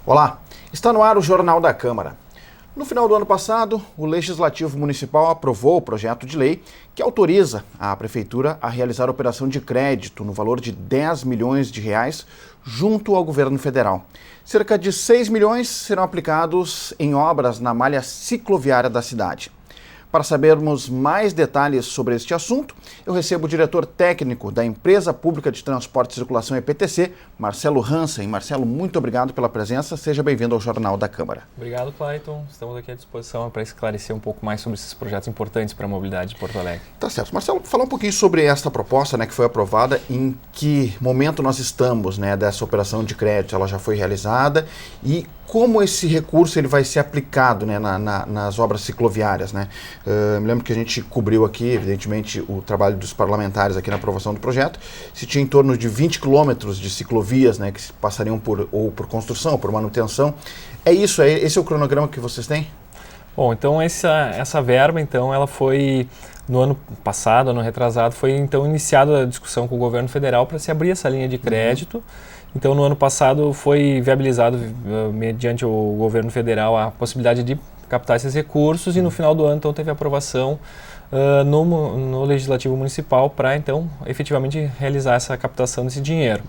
Olá, está no ar o Jornal da Câmara. No final do ano passado, o Legislativo Municipal aprovou o projeto de lei que autoriza a Prefeitura a realizar operação de crédito no valor de 10 milhões de reais junto ao governo federal. Cerca de 6 milhões serão aplicados em obras na malha cicloviária da cidade. Para sabermos mais detalhes sobre este assunto, eu recebo o diretor técnico da Empresa Pública de Transporte e Circulação EPTC, Marcelo Hansen. Marcelo, muito obrigado pela presença. Seja bem-vindo ao Jornal da Câmara. Obrigado, Clayton. Estamos aqui à disposição para esclarecer um pouco mais sobre esses projetos importantes para a mobilidade de Porto Alegre. Tá certo. Marcelo, falar um pouquinho sobre esta proposta, que foi aprovada, em que momento nós estamos, dessa operação de crédito. Ela já foi realizada e como esse recurso ele vai ser aplicado nas obras cicloviárias. Me lembro que a gente cobriu aqui, evidentemente, o trabalho dos parlamentares aqui na aprovação do projeto. Se tinha em torno de 20 quilômetros de ciclovias que passariam por construção, ou por manutenção. É isso? Esse é o cronograma que vocês têm? Bom, então essa verba, então, ela foi, no ano passado, ano retrasado, foi então iniciada a discussão com o governo federal para se abrir essa linha de crédito. Então, no ano passado foi viabilizado, mediante o governo federal, a possibilidade de captar esses recursos e no final do ano, então, teve aprovação no Legislativo Municipal para, então, efetivamente realizar essa captação desse dinheiro.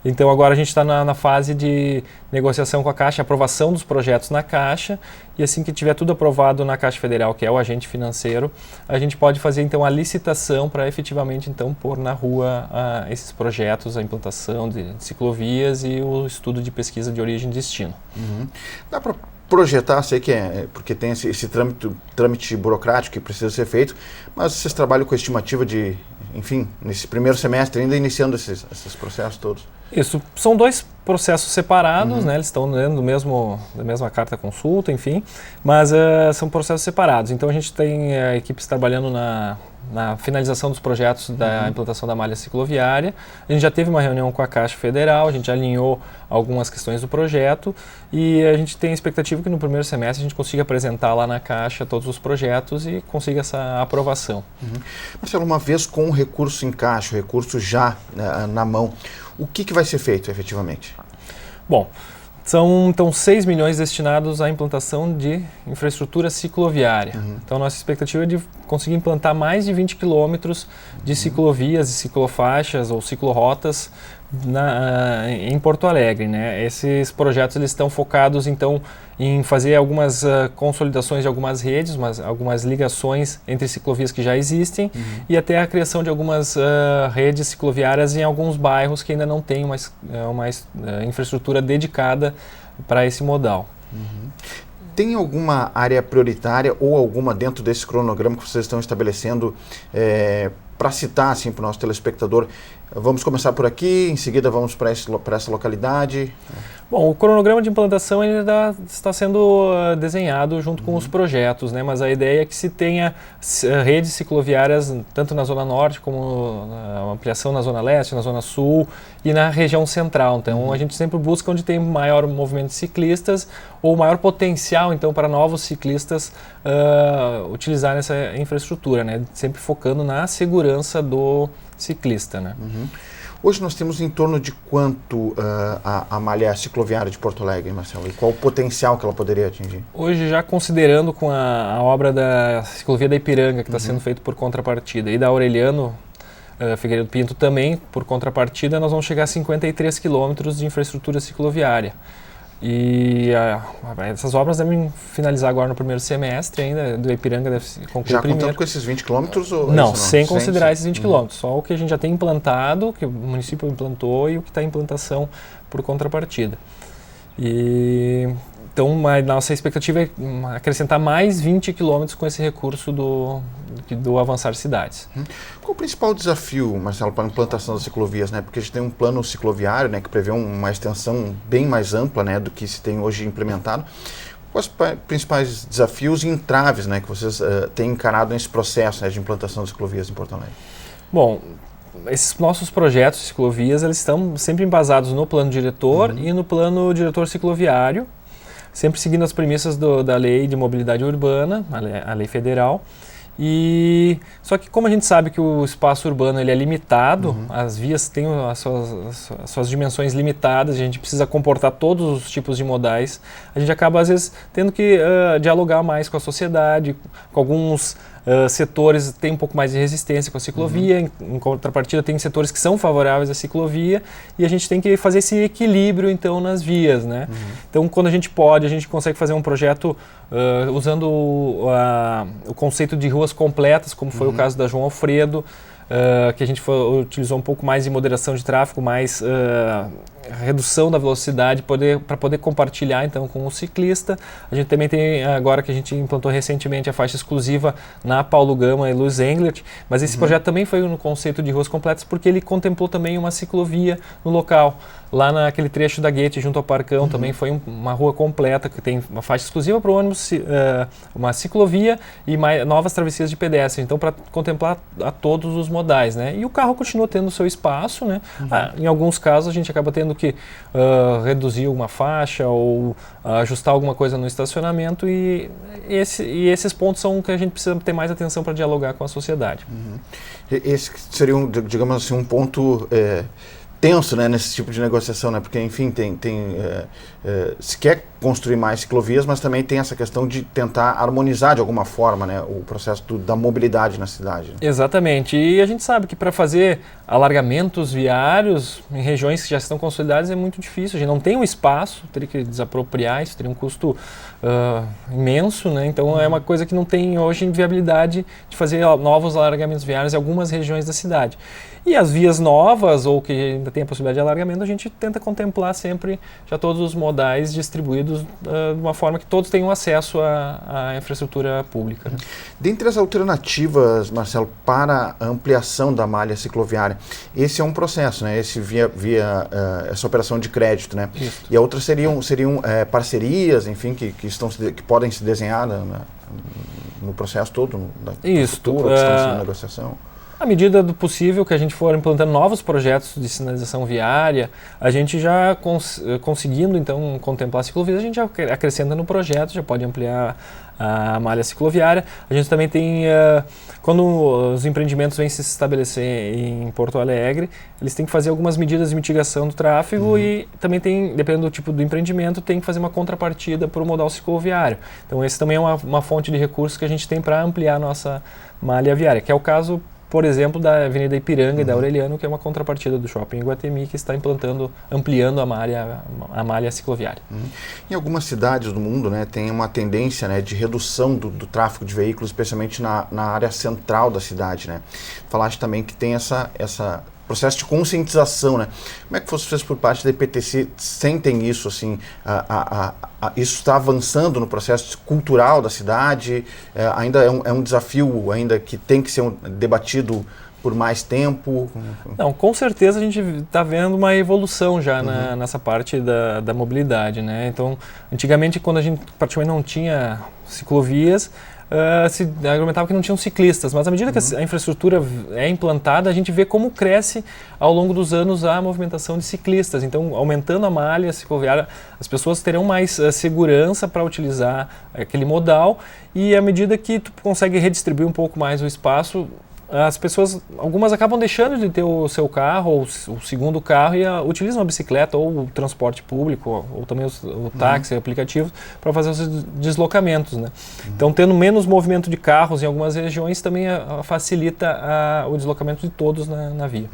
Então, agora a gente está na fase de negociação com a Caixa, aprovação dos projetos na Caixa, e assim que tiver tudo aprovado na Caixa Federal, que é o agente financeiro, a gente pode fazer, então, a licitação para efetivamente, então, pôr na rua esses projetos, a implantação de ciclovias e o estudo de pesquisa de origem e destino. Dá para projetar, sei que porque tem esse trâmite burocrático que precisa ser feito, mas vocês trabalham com a estimativa de, enfim, nesse primeiro semestre, ainda iniciando esses processos todos? Isso, são dois processos separados, eles estão dentro da mesma carta consulta, enfim, mas são processos separados. Então a gente tem equipes trabalhando na finalização dos projetos da implantação da malha cicloviária. A gente já teve uma reunião com a Caixa Federal, a gente alinhou algumas questões do projeto e a gente tem a expectativa que no primeiro semestre a gente consiga apresentar lá na Caixa todos os projetos e consiga essa aprovação. Marcelo, uma vez com o recurso em caixa, o recurso já na mão, o que vai ser feito efetivamente? Bom, são então 6 milhões destinados à implantação de infraestrutura cicloviária. Então, nossa expectativa é de conseguir implantar mais de 20 quilômetros de ciclovias e ciclofaixas ou ciclorotas em Porto Alegre. Esses projetos eles estão focados então em fazer algumas consolidações de algumas redes, algumas ligações entre ciclovias que já existem e até a criação de algumas redes cicloviárias em alguns bairros que ainda não têm uma infraestrutura dedicada para esse modal. Tem alguma área prioritária ou alguma dentro desse cronograma que vocês estão estabelecendo para citar assim, para o nosso telespectador? Vamos começar por aqui, em seguida vamos para essa localidade. Bom, o cronograma de implantação ainda está sendo desenhado junto com os projetos, mas a ideia é que se tenha redes cicloviárias tanto na Zona Norte como a ampliação na Zona Leste, na Zona Sul e na região central. Então a gente sempre busca onde tem maior movimento de ciclistas ou maior potencial então para novos ciclistas utilizarem essa infraestrutura, sempre focando na segurança do ciclista. Hoje nós temos em torno de quanto a malha cicloviária de Porto Alegre, Marcelo? E qual o potencial que ela poderia atingir? Hoje, já considerando com a obra da ciclovia da Ipiranga, que está sendo feita por contrapartida, e da Aureliano Figueiredo Pinto também, por contrapartida, nós vamos chegar a 53 quilômetros de infraestrutura cicloviária. E essas obras devem finalizar agora no primeiro semestre ainda, do Ipiranga deve concluir já primeiro. Já contando com esses 20 quilômetros? Não, sem considerar esses 20 quilômetros, só o que a gente já tem implantado, que o município implantou e o que está em implantação por contrapartida. Então, a nossa expectativa é acrescentar mais 20 quilômetros com esse recurso do Avançar Cidades. Qual o principal desafio, Marcelo, para a implantação das ciclovias? Porque a gente tem um plano cicloviário que prevê uma extensão bem mais ampla do que se tem hoje implementado. Quais os principais desafios e entraves que vocês têm encarado nesse processo de implantação das ciclovias em Porto Alegre? Bom, esses nossos projetos de ciclovias eles estão sempre embasados no plano diretor e no plano diretor cicloviário, sempre seguindo as premissas da Lei de Mobilidade Urbana, a lei federal, E só que como a gente sabe que o espaço urbano ele é limitado, as vias têm as suas dimensões limitadas, a gente precisa comportar todos os tipos de modais, a gente acaba às vezes tendo que dialogar mais com a sociedade, com alguns setores têm um pouco mais de resistência com a ciclovia, em contrapartida tem setores que são favoráveis à ciclovia e a gente tem que fazer esse equilíbrio então nas vias, né? Então quando a gente pode, a gente consegue fazer um projeto usando o conceito de ruas completas, como foi o caso da João Alfredo, que a gente utilizou um pouco mais de moderação de tráfego, mais redução da velocidade para poder compartilhar então com o ciclista. A gente também tem agora que a gente implantou recentemente a faixa exclusiva na Paulo Gama e Luiz Englert, mas esse projeto também foi no conceito de ruas completas porque ele contemplou também uma ciclovia no local. Lá naquele trecho da Goethe junto ao Parcão também foi uma rua completa que tem uma faixa exclusiva para o ônibus, uma ciclovia e novas travessias de pedestre, então para contemplar a todos os modais, né? E o carro continua tendo o seu espaço, né? Em alguns casos a gente acaba tendo que reduzir uma faixa ou ajustar alguma coisa no estacionamento e esses pontos são que a gente precisa ter mais atenção para dialogar com a sociedade. Esse seria, digamos assim, um ponto tenso, né, nesse tipo de negociação, né? Porque, enfim, se quer construir mais ciclovias, mas também tem essa questão de tentar harmonizar de alguma forma, né, o processo da mobilidade na cidade. Exatamente, e a gente sabe que para fazer alargamentos viários em regiões que já estão consolidadas é muito difícil, a gente não tem um espaço, teria que desapropriar, isso teria um custo imenso, né? Então é uma coisa que não tem hoje viabilidade de fazer novos alargamentos viários em algumas regiões da cidade. E as vias novas, ou que ainda tem a possibilidade de alargamento, a gente tenta contemplar sempre já todos os modais distribuídos de uma forma que todos tenham acesso à infraestrutura pública, né? Dentre as alternativas, Marcelo, para a ampliação da malha cicloviária, esse é um processo, né? Esse via essa operação de crédito, né? Isso. E a outra seriam parcerias, enfim, que podem se desenhar no processo todo, Isso, futuro, que estão em negociação. À medida do possível que a gente for implantando novos projetos de sinalização viária, a gente já conseguindo então contemplar a ciclovia, a gente já acrescenta no projeto, já pode ampliar a malha cicloviária. A gente também tem, quando os empreendimentos vêm se estabelecer em Porto Alegre, eles têm que fazer algumas medidas de mitigação do tráfego e também tem, dependendo do tipo do empreendimento, tem que fazer uma contrapartida para o modal cicloviário. Então esse também é uma fonte de recursos que a gente tem para ampliar a nossa malha viária, que é o caso, por exemplo, da Avenida Ipiranga e da Aureliano, que é uma contrapartida do Shopping Iguatemi, que está ampliando a malha cicloviária. Em algumas cidades do mundo, né, tem uma tendência, né, de redução do tráfego de veículos, especialmente na área central da cidade, né? Falaste também que tem essa processo de conscientização, né? Como é que vocês, por parte da IPTC, sentem isso, assim, isso está avançando no processo cultural da cidade? Ainda é um desafio ainda que tem que ser debatido por mais tempo? Não, com certeza a gente está vendo uma evolução já nessa parte da mobilidade, né? Então, antigamente, quando a gente praticamente não tinha ciclovias, se argumentava que não tinham ciclistas, mas à medida que a infraestrutura é implantada, a gente vê como cresce ao longo dos anos a movimentação de ciclistas. Então, aumentando a malha cicloviária, as pessoas terão mais segurança para utilizar aquele modal, e à medida que tu consegue redistribuir um pouco mais o espaço, as pessoas, algumas acabam deixando de ter o seu carro ou o segundo carro e utilizam a bicicleta ou o transporte público ou também o táxi, aplicativos, para fazer os deslocamentos, né? Então, tendo menos movimento de carros em algumas regiões também facilita o deslocamento de todos na via.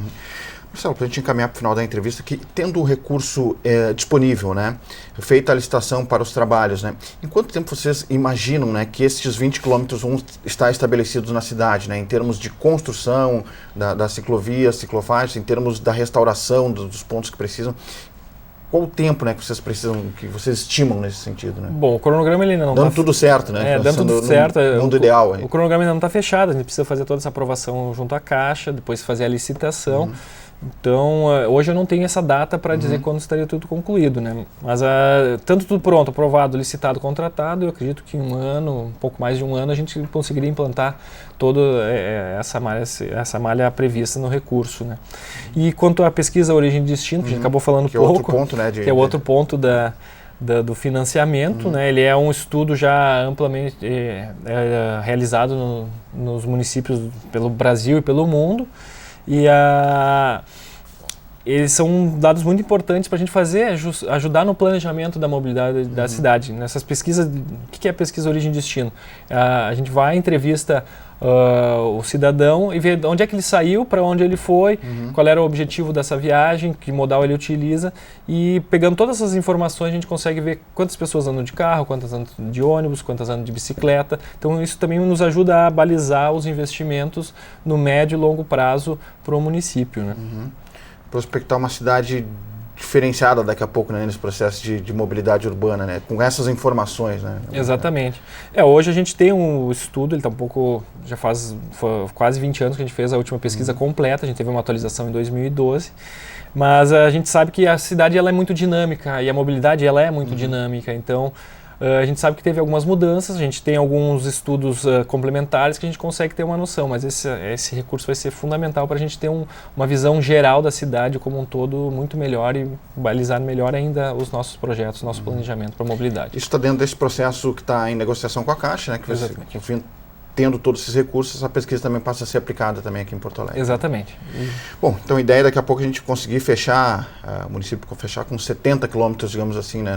Marcelo, para a gente encaminhar para o final da entrevista, que tendo o recurso disponível, né, feita a licitação para os trabalhos, né, em quanto tempo vocês imaginam, né, que esses 20 quilômetros vão estar estabelecidos na cidade, né, em termos de construção da ciclovia, ciclofaixas, em termos da restauração dos pontos que precisam? Qual o tempo, né, que vocês precisam, que vocês estimam nesse sentido, né? Bom, o cronograma ele ainda não dando tudo certo, né? Dando tudo certo. Mundo ideal. O cronograma ainda não está fechado, a gente precisa fazer toda essa aprovação junto à Caixa, depois fazer a licitação. Então, hoje eu não tenho essa data para dizer quando estaria tudo concluído, né? Mas tanto tudo pronto, aprovado, licitado, contratado, eu acredito que um pouco mais de um ano, a gente conseguiria implantar toda essa malha prevista no recurso, né? E quanto à pesquisa Origem e Destino, que a gente acabou falando que pouco, é outro ponto, né, que é outro ponto do financiamento, né? Ele é um estudo já amplamente realizado nos municípios pelo Brasil e pelo mundo, e eles são dados muito importantes para a gente ajudar no planejamento da mobilidade da cidade. Nessas pesquisas, o que é a pesquisa origem e destino? A gente vai, entrevista o cidadão e vê de onde é que ele saiu, para onde ele foi, qual era o objetivo dessa viagem, que modal ele utiliza, e pegando todas essas informações a gente consegue ver quantas pessoas andam de carro, quantas andam de ônibus, quantas andam de bicicleta. Então isso também nos ajuda a balizar os investimentos no médio e longo prazo para o município, né? Prospectar uma cidade diferenciada daqui a pouco, né, nesse processo de mobilidade urbana, né, com essas informações, né? Exatamente. Hoje a gente tem um estudo, ele está já faz quase 20 anos que a gente fez a última pesquisa completa, a gente teve uma atualização em 2012, mas a gente sabe que a cidade ela é muito dinâmica e a mobilidade ela é muito dinâmica, então a gente sabe que teve algumas mudanças, a gente tem alguns estudos complementares que a gente consegue ter uma noção, mas esse recurso vai ser fundamental para a gente ter uma visão geral da cidade como um todo muito melhor e balizar melhor ainda os nossos projetos, nosso planejamento para a mobilidade. Isso está dentro desse processo que está em negociação com a Caixa, né? Tendo todos esses recursos, a pesquisa também passa a ser aplicada também aqui em Porto Alegre. Exatamente. Bom, então a ideia é daqui a pouco a gente conseguir fechar, o município fechar com 70 quilômetros, digamos assim, né?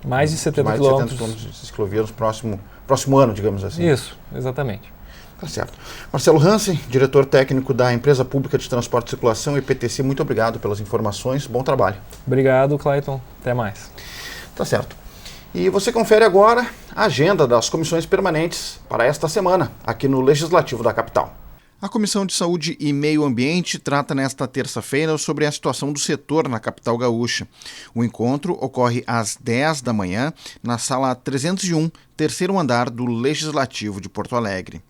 Mais de 70 quilômetros de ciclovias no próximo ano, digamos assim. Isso, exatamente. Tá certo. Marcelo Hansen, diretor técnico da Empresa Pública de Transporte e Circulação, EPTC, muito obrigado pelas informações, bom trabalho. Obrigado, Clayton. Até mais. Tá certo. E você confere agora a agenda das comissões permanentes para esta semana, aqui no Legislativo da capital. A Comissão de Saúde e Meio Ambiente trata nesta terça-feira sobre a situação do setor na capital gaúcha. O encontro ocorre às 10 da manhã na sala 301, terceiro andar do Legislativo de Porto Alegre.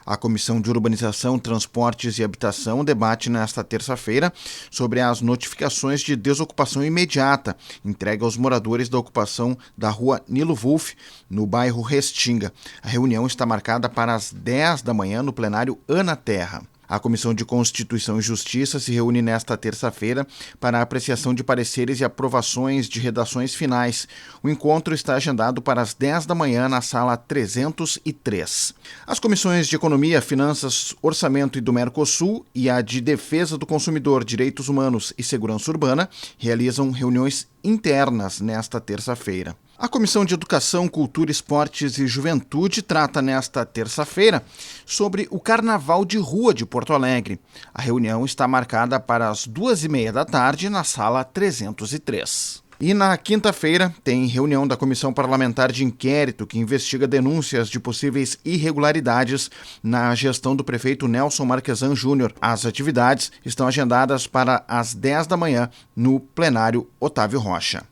A Comissão de Urbanização, Transportes e Habitação debate nesta terça-feira sobre as notificações de desocupação imediata entregue aos moradores da ocupação da rua Nilo Wolff, no bairro Restinga. A reunião está marcada para as 10 da manhã no plenário Ana Terra. A Comissão de Constituição e Justiça se reúne nesta terça-feira para a apreciação de pareceres e aprovações de redações finais. O encontro está agendado para as 10 da manhã na sala 303. As comissões de Economia, Finanças, Orçamento e do Mercosul e a de Defesa do Consumidor, Direitos Humanos e Segurança Urbana realizam reuniões internas nesta terça-feira. A Comissão de Educação, Cultura, Esportes e Juventude trata nesta terça-feira sobre o Carnaval de Rua de Porto Alegre. A reunião está marcada para as 2h30 da tarde na sala 303. E na quinta-feira tem reunião da Comissão Parlamentar de Inquérito que investiga denúncias de possíveis irregularidades na gestão do prefeito Nelson Marquesan Júnior. As atividades estão agendadas para as 10 da manhã no plenário Otávio Rocha.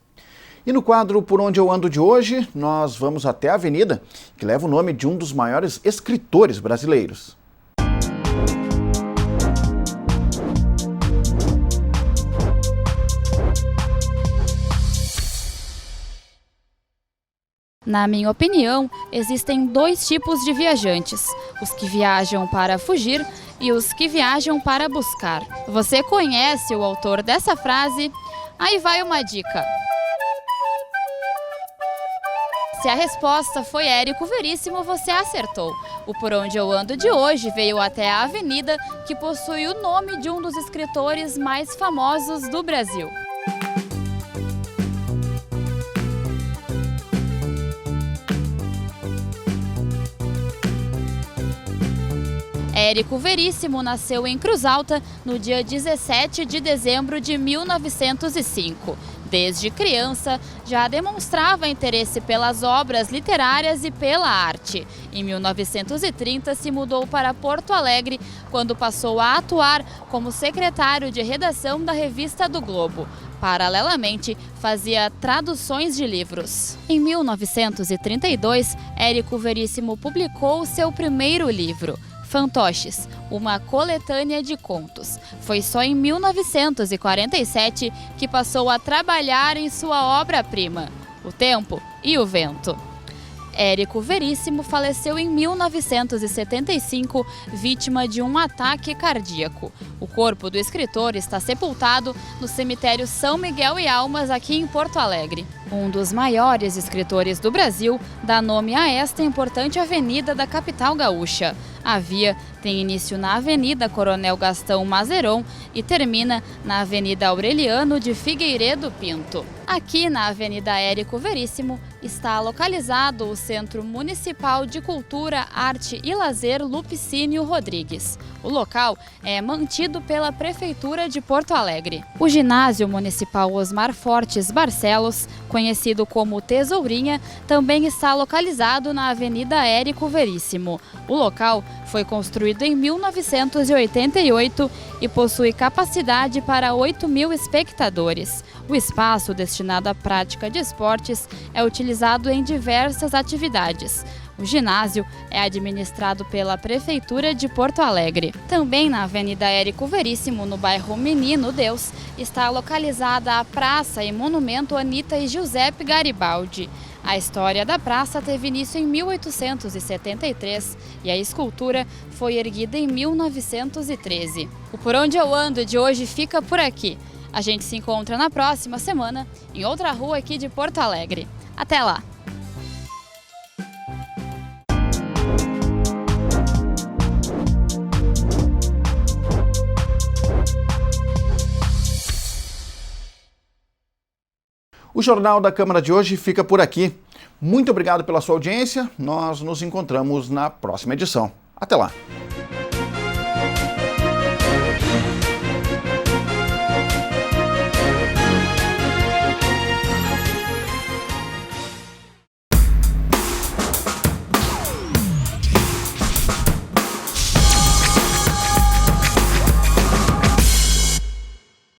E no quadro Por Onde Eu Ando de hoje, nós vamos até a avenida, que leva o nome de um dos maiores escritores brasileiros. Na minha opinião, existem dois tipos de viajantes: os que viajam para fugir e os que viajam para buscar. Você conhece o autor dessa frase? Aí vai uma dica. Se a resposta foi Érico Veríssimo, você acertou. O Por Onde Eu Ando de hoje veio até a avenida que possui o nome de um dos escritores mais famosos do Brasil. Érico Veríssimo nasceu em Cruz Alta no dia 17 de dezembro de 1905. Desde criança, já demonstrava interesse pelas obras literárias e pela arte. Em 1930, se mudou para Porto Alegre, quando passou a atuar como secretário de redação da Revista do Globo. Paralelamente, fazia traduções de livros. Em 1932, Érico Veríssimo publicou seu primeiro livro, Fantoches, uma coletânea de contos. Foi só em 1947 que passou a trabalhar em sua obra-prima, O Tempo e o Vento. Érico Veríssimo faleceu em 1975, vítima de um ataque cardíaco. O corpo do escritor está sepultado no cemitério São Miguel e Almas, aqui em Porto Alegre. um dos maiores escritores do Brasil, dá nome a esta importante avenida da capital gaúcha. A via tem início na Avenida Coronel Gastão Mazeron e termina na Avenida Aureliano de Figueiredo Pinto. Aqui na Avenida Érico Veríssimo está localizado o Centro Municipal de Cultura, Arte e Lazer Lupicínio Rodrigues. O local é mantido pela Prefeitura de Porto Alegre. O Ginásio Municipal Osmar Fortes Barcelos, conhecido como Tesourinha, também está localizado na Avenida Érico Veríssimo. O local foi construído em 1988 e possui capacidade para 8.000 espectadores. O espaço destinado à prática de esportes é utilizado em diversas atividades. O ginásio é administrado pela Prefeitura de Porto Alegre. Também na Avenida Érico Veríssimo, no bairro Menino Deus, está localizada a Praça e Monumento Anita e Giuseppe Garibaldi. A história da praça teve início em 1873 e a escultura foi erguida em 1913. O Por Onde Eu Ando de hoje fica por aqui. A gente se encontra na próxima semana em outra rua aqui de Porto Alegre. Até lá! O Jornal da Câmara de hoje fica por aqui. Muito obrigado pela sua audiência. Nós nos encontramos na próxima edição. Até lá!